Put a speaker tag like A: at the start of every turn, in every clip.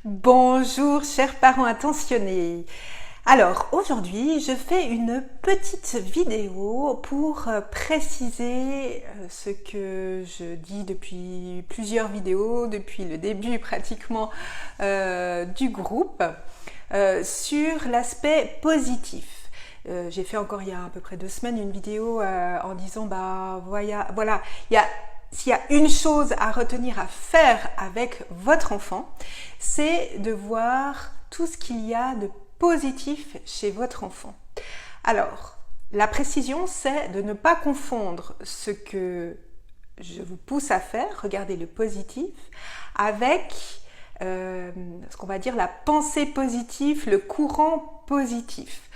A: Bonjour chers parents attentionnés. Alors aujourd'hui je fais une petite vidéo pour préciser ce que je dis depuis plusieurs vidéos, depuis le début pratiquement du groupe, sur l'aspect positif. J'ai fait encore il y a à peu près 2 semaines une vidéo en disant voilà, s'il y a une chose à retenir, à faire avec votre enfant, c'est de voir tout ce qu'il y a de positif chez votre enfant. Alors, la précision, c'est de ne pas confondre ce que je vous pousse à faire, regardez le positif, avec ce qu'on va dire la pensée positive, le courant positif.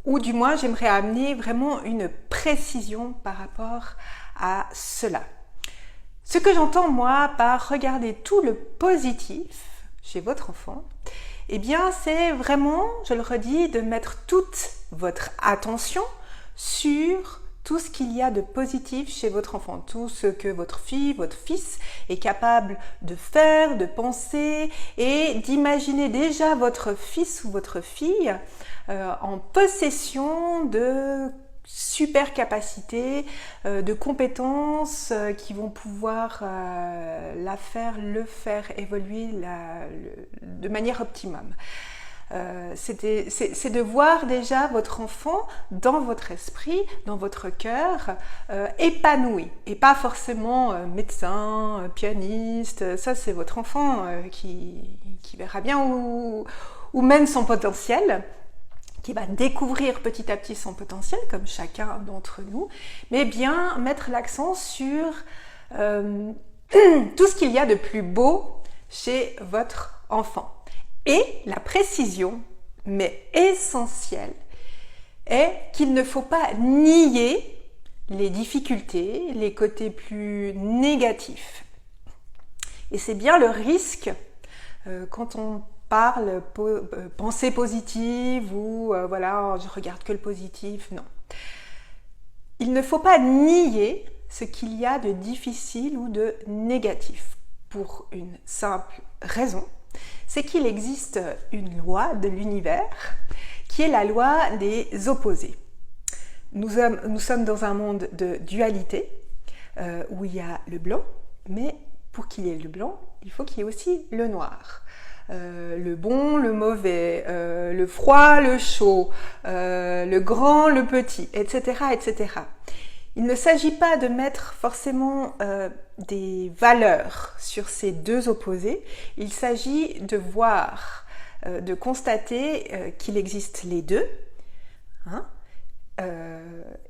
A: Ou du moins, j'aimerais amener vraiment une précision par rapport à cela. Ce que j'entends, moi, par regarder tout le positif chez votre enfant, eh bien, c'est vraiment, je le redis, de mettre toute votre attention sur tout ce qu'il y a de positif chez votre enfant, tout ce que votre fille, votre fils est capable de faire, de penser et d'imaginer déjà votre fils ou votre fille en possession de super capacités, de compétences qui vont pouvoir le faire évoluer de manière optimum. C'est de voir déjà votre enfant dans votre esprit, dans votre cœur, épanoui, et pas forcément médecin, pianiste. Ça c'est votre enfant qui verra bien où mène son potentiel, qui va découvrir petit à petit son potentiel, comme chacun d'entre nous, mais bien mettre l'accent sur tout ce qu'il y a de plus beau chez votre enfant. Et la précision, mais essentielle, est qu'il ne faut pas nier les difficultés, les côtés plus négatifs. Et c'est bien le risque quand on parle pensée positive ou voilà, je regarde que le positif, non. Il ne faut pas nier ce qu'il y a de difficile ou de négatif pour une simple raison, c'est qu'il existe une loi de l'univers qui est la loi des opposés. Nous sommes dans un monde de dualité où il y a le blanc, mais pour qu'il y ait le blanc, il faut qu'il y ait aussi le noir. Le bon, le mauvais, le froid, le chaud, le grand, le petit, etc., etc. Il ne s'agit pas de mettre forcément des valeurs sur ces deux opposés. Il s'agit de voir, de constater qu'il existe les deux,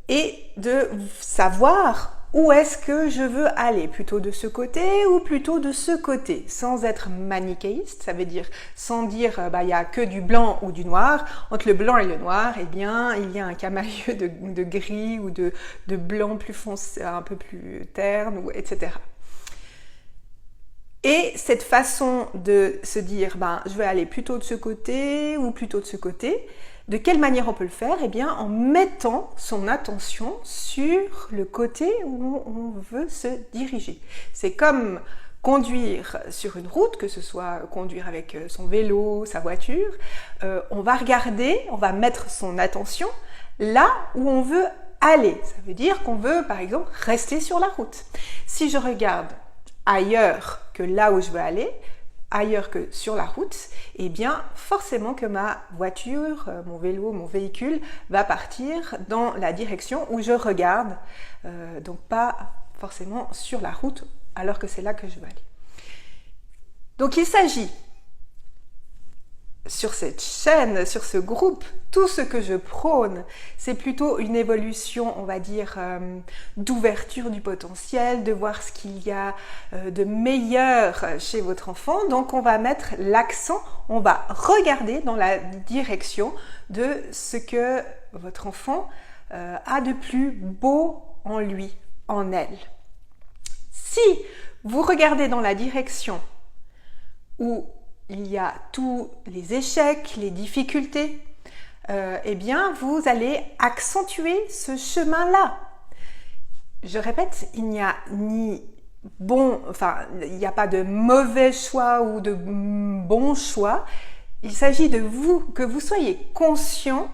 A: et de savoir où est-ce que je veux aller, plutôt de ce côté ou plutôt de ce côté, sans être manichéiste, ça veut dire sans dire il y a que du blanc ou du noir. Entre le blanc et le noir, eh bien, il y a un camailleux de gris ou de blanc plus foncé, un peu plus terne, etc. Et cette façon de se dire, je vais aller plutôt de ce côté ou plutôt de ce côté, de quelle manière on peut le faire? Eh bien, en mettant son attention sur le côté où on veut se diriger. C'est comme conduire sur une route, que ce soit conduire avec son vélo, sa voiture. On va regarder, on va mettre son attention là où on veut aller. Ça veut dire qu'on veut, par exemple, rester sur la route. Si je regarde ailleurs que là où je veux aller, ailleurs que sur la route, eh bien forcément que ma voiture, mon vélo, mon véhicule va partir dans la direction où je regarde, donc pas forcément sur la route alors que c'est là que je veux aller. Donc il s'agit sur cette chaîne, sur ce groupe, tout ce que je prône, c'est plutôt une évolution, on va dire, d'ouverture du potentiel, de voir ce qu'il y a de meilleur chez votre enfant. Donc on va mettre l'accent, on va regarder dans la direction de ce que votre enfant a de plus beau en lui, en elle. Si vous regardez dans la direction où il y a tous les échecs, les difficultés, eh bien, vous allez accentuer ce chemin-là. Je répète, il n'y a ni bon, enfin, il n'y a pas de mauvais choix ou de bon choix. Il s'agit de vous, que vous soyez conscient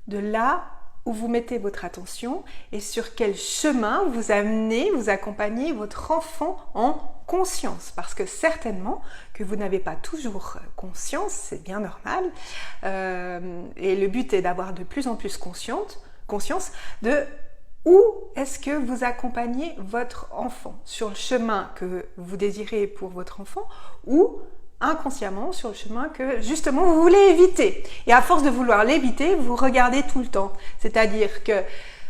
A: de là où vous mettez votre attention et sur quel chemin vous amenez, vous accompagnez votre enfant en conscience. Parce que certainement que vous n'avez pas toujours conscience, c'est bien normal. Et le but est d'avoir de plus en plus conscience de où est-ce que vous accompagnez votre enfant sur le chemin que vous désirez pour votre enfant ou inconsciemment sur le chemin que justement vous voulez éviter. Et à force de vouloir l'éviter, vous regardez tout le temps. C'est-à-dire que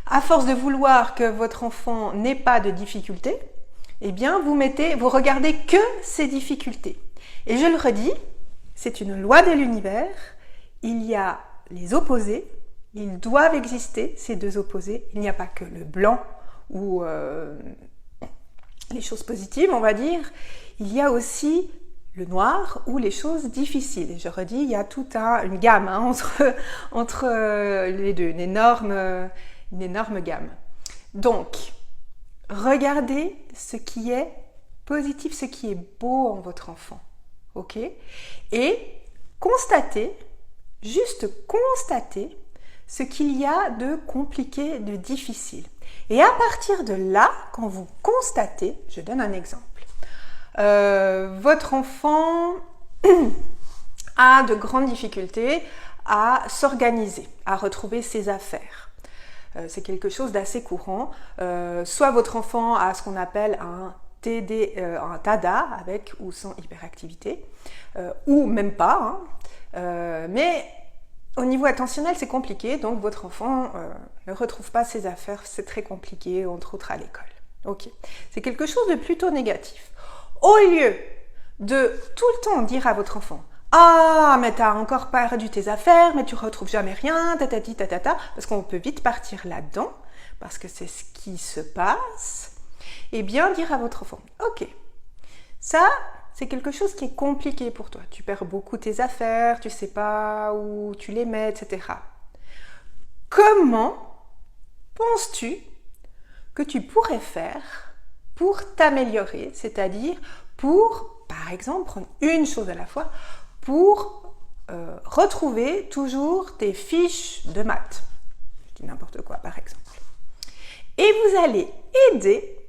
A: à force de vouloir que votre enfant n'ait pas de difficultés, eh bien vous regardez que ces difficultés. Et je le redis, c'est une loi de l'univers, il y a les opposés, ils doivent exister, ces deux opposés. Il n'y a pas que le blanc ou les choses positives, on va dire. Il y a aussi le noir ou les choses difficiles. Et je redis, il y a toute une gamme entre les deux, une énorme gamme. Donc, regardez ce qui est positif, ce qui est beau en votre enfant. Ok ? Et juste constatez ce qu'il y a de compliqué, de difficile. Et à partir de là, quand vous constatez, je donne un exemple. Votre enfant a de grandes difficultés à s'organiser, à retrouver ses affaires. C'est quelque chose d'assez courant. Soit votre enfant a ce qu'on appelle un TADA avec ou sans hyperactivité, ou même pas. Mais au niveau attentionnel, c'est compliqué, donc votre enfant ne retrouve pas ses affaires, c'est très compliqué, entre autres à l'école. Ok, c'est quelque chose de plutôt négatif. Au lieu de tout le temps dire à votre enfant « Ah, mais t'as encore perdu tes affaires, mais tu retrouves jamais rien, tatati tatata », parce qu'on peut vite partir là-dedans, parce que c'est ce qui se passe, et bien dire à votre enfant « Ok, ça, c'est quelque chose qui est compliqué pour toi. Tu perds beaucoup tes affaires, tu sais pas où tu les mets, etc. Comment penses-tu que tu pourrais faire pour t'améliorer, c'est-à-dire pour, par exemple, prendre une chose à la fois, pour retrouver toujours tes fiches de maths. Je dis n'importe quoi, par exemple. Et vous allez aider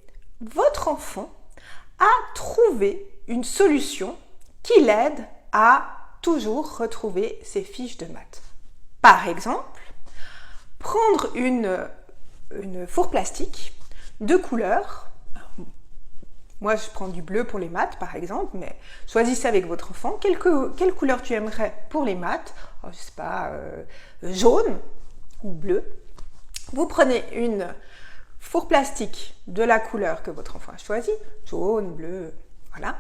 A: votre enfant à trouver une solution qui l'aide à toujours retrouver ses fiches de maths. Par exemple, prendre une fourre plastique de couleurs. Moi, je prends du bleu pour les maths, par exemple, mais choisissez avec votre enfant quelle couleur tu aimerais pour les maths. Oh, je sais pas, jaune ou bleu. Vous prenez une fourre plastique de la couleur que votre enfant a choisie, jaune, bleu, voilà.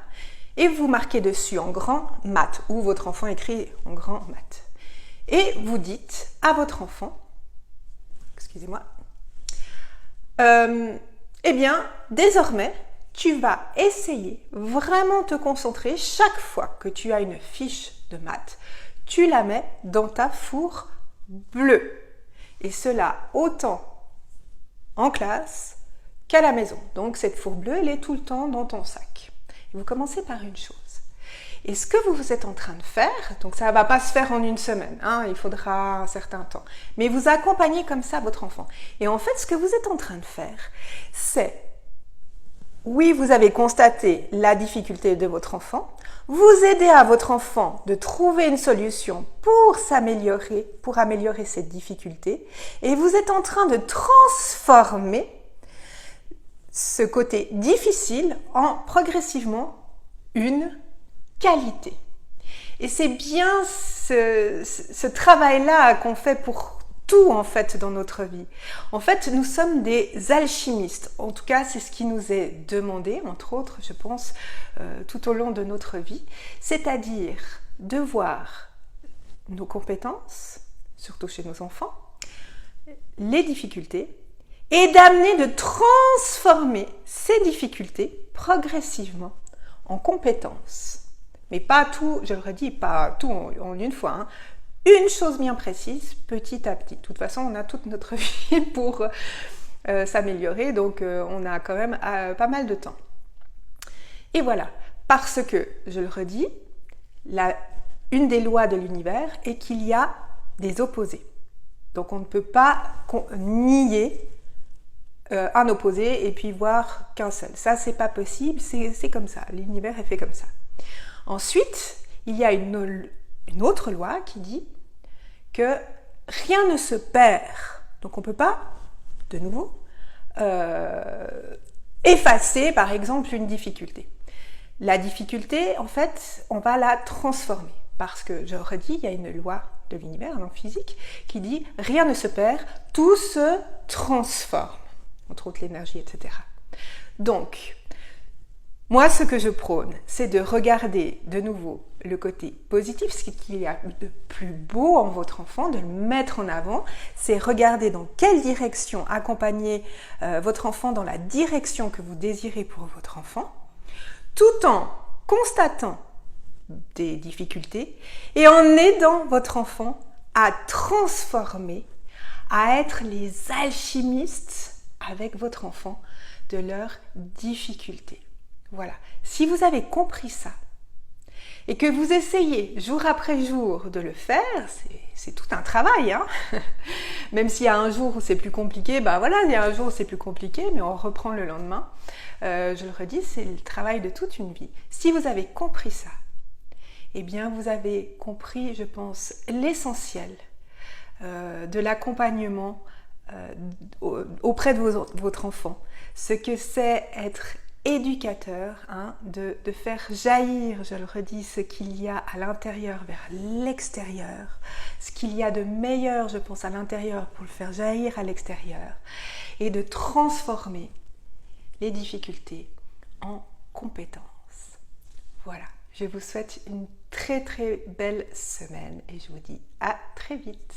A: Et vous marquez dessus en grand maths, ou votre enfant écrit en grand maths. Et vous dites à votre enfant, excusez-moi, eh bien, désormais, tu vas essayer vraiment te concentrer chaque fois que tu as une fiche de maths, tu la mets dans ta fourre bleue. Et cela autant en classe qu'à la maison. Donc cette fourre bleue, elle est tout le temps dans ton sac. Et vous commencez par une chose. Et ce que vous êtes en train de faire, donc ça ne va pas se faire en une semaine, il faudra un certain temps, mais vous accompagnez comme ça votre enfant. Et en fait, ce que vous êtes en train de faire, c'est, oui, vous avez constaté la difficulté de votre enfant, vous aidez à votre enfant de trouver une solution pour s'améliorer, pour améliorer cette difficulté, et vous êtes en train de transformer ce côté difficile en progressivement une qualité. Et c'est bien ce travail-là qu'on fait pour tout en fait dans notre vie. En fait, nous sommes des alchimistes. En tout cas, c'est ce qui nous est demandé, entre autres, je pense, tout au long de notre vie. C'est-à-dire de voir nos compétences, surtout chez nos enfants, les difficultés, et d'amener, de transformer ces difficultés progressivement en compétences. Mais pas tout, je le redis, pas tout en une fois. Une chose bien précise, petit à petit. De toute façon, on a toute notre vie pour s'améliorer, donc on a quand même pas mal de temps. Et voilà, parce que, je le redis, une des lois de l'univers est qu'il y a des opposés. Donc on ne peut pas nier un opposé et puis voir qu'un seul. Ça, c'est pas possible, c'est comme ça. L'univers est fait comme ça. Ensuite, il y a une autre loi qui dit que rien ne se perd. Donc on ne peut pas, de nouveau, effacer, par exemple, une difficulté. La difficulté, en fait, on va la transformer. Parce que, je redis, il y a une loi de l'univers, en physique, qui dit « rien ne se perd, tout se transforme », entre autres l'énergie, etc. Donc, moi, ce que je prône, c'est de regarder de nouveau le côté positif, ce qu'il y a de plus beau en votre enfant, de le mettre en avant, c'est regarder dans quelle direction accompagner votre enfant dans la direction que vous désirez pour votre enfant, tout en constatant des difficultés et en aidant votre enfant à transformer, à être les alchimistes avec votre enfant de leurs difficultés. Voilà. Si vous avez compris ça et que vous essayez jour après jour de le faire, c'est tout un travail, hein. Même s'il y a un jour où c'est plus compliqué, ben voilà, il y a un jour où c'est plus compliqué, mais on reprend le lendemain. Je le redis, c'est le travail de toute une vie. Si vous avez compris ça, eh bien vous avez compris, je pense, l'essentiel de l'accompagnement auprès de votre enfant. Ce que c'est être éducateur, hein, de faire jaillir, je le redis, ce qu'il y a à l'intérieur vers l'extérieur, ce qu'il y a de meilleur, je pense, à l'intérieur pour le faire jaillir à l'extérieur, et de transformer les difficultés en compétences. Voilà, je vous souhaite une très très belle semaine et je vous dis à très vite.